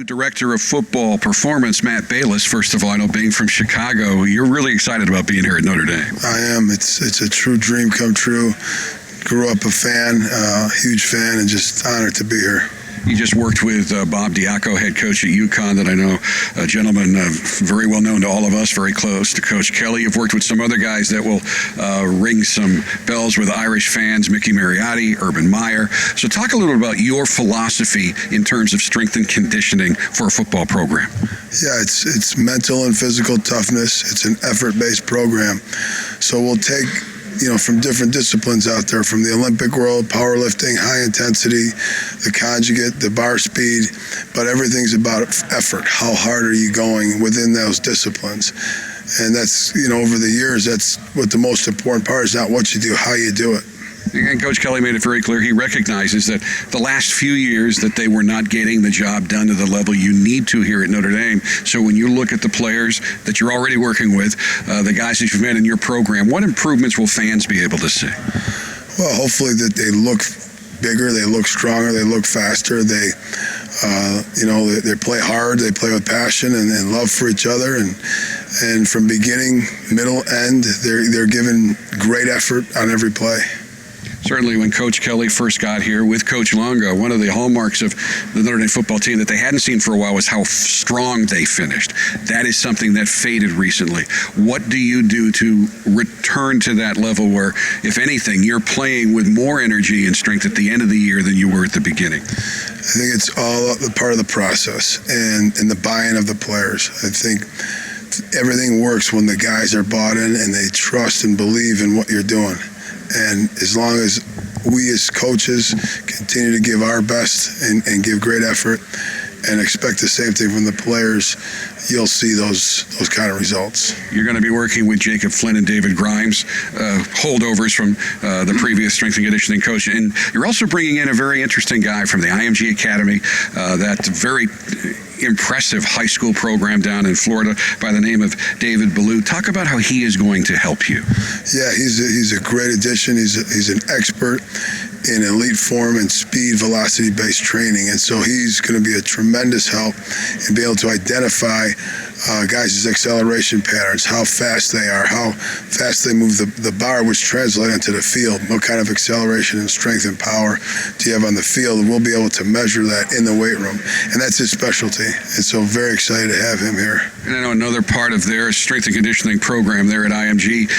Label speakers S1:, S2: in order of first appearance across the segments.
S1: to Director of Football Performance Matt Balis. First of all, I know being from Chicago, you're really excited about being here at Notre Dame.
S2: I am. It's a true dream come true. Grew up a fan, huge fan, and just honored to be here.
S1: You just worked with Bob Diaco, head coach at UConn, that I know, a gentleman very well known to all of us, very close to Coach Kelly. You've worked with some other guys that will ring some bells with Irish fans, Mickey Mariotti, Urban Meyer. So talk a little about your philosophy in terms of strength and conditioning for a football program.
S2: Yeah, it's mental and physical toughness. It's an effort-based program. So we'll take from different disciplines out there, from the Olympic world, powerlifting, high intensity, the conjugate, the bar speed, but everything's about effort. How hard are you going within those disciplines? And that's, over the years, that's what the most important part is, not what you do, how you do it.
S1: And Coach Kelly made it very clear he recognizes that the last few years that they were not getting the job done to the level you need to here at Notre Dame. So when you look at the players that you're already working with, the guys that you've met in your program, what improvements will fans be able to see?
S2: Well, hopefully that they look bigger, they look stronger, they look faster, they play hard, they play with passion and love for each other, and from beginning, middle, end, they're giving great effort on every play.
S1: Certainly when Coach Kelly first got here with Coach Longo, one of the hallmarks of the Notre Dame football team that they hadn't seen for a while was how strong they finished. That is something that faded recently. What do you do to return to that level where, if anything, you're playing with more energy and strength at the end of the year than you were at the beginning?
S2: I think it's all a part of the process and the buy-in of the players. I think everything works when the guys are bought in and they trust and believe in what you're doing. And as long as we as coaches continue to give our best and give great effort and expect the same thing from the players, you'll see those kind of results.
S1: You're going to be working with Jacob Flynn and David Grimes, holdovers from the previous strength and conditioning coach. And you're also bringing in a very interesting guy from the IMG Academy, that very impressive high school program down in Florida by the name of David Ballou. Talk about how he is going to help you.
S2: Yeah, he's a great addition. He's an expert in elite form and speed, velocity-based training, and so he's going to be a tremendous help in being able to identify guys' acceleration patterns, how fast they are, how fast they move the bar, which translates into the field. What kind of acceleration and strength and power do you have on the field? And we'll be able to measure that in the weight room, and that's his specialty. And so very excited to have him here.
S1: And I know another part of their strength and conditioning program there at IMG,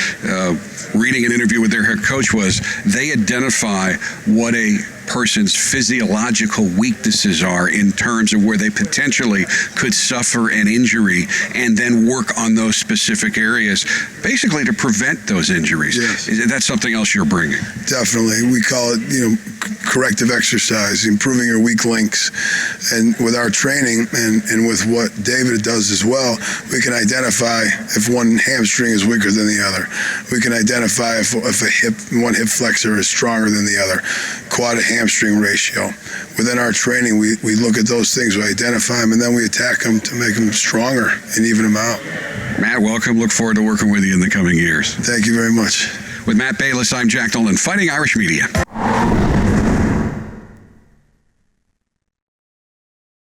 S1: reading an interview with their head coach, was they identify what a person's physiological weaknesses are in terms of where they potentially could suffer an injury, and then work on those specific areas, basically to prevent those injuries.
S2: Yes.
S1: That's something else you're bringing.
S2: Definitely. We call it, corrective exercise, improving your weak links. And with our training and with what David does as well, we can identify if one hamstring is weaker than the other. We can identify if one hip flexor is stronger than the other. Quad to hamstring ratio. Within our training, we look at those things, we identify them, and then we attack them to make them stronger and even them out.
S1: Matt, welcome. Look forward to working with you in the coming years.
S2: Thank you very much.
S1: With Matt Balis, I'm Jack Nolan, Fighting Irish Media.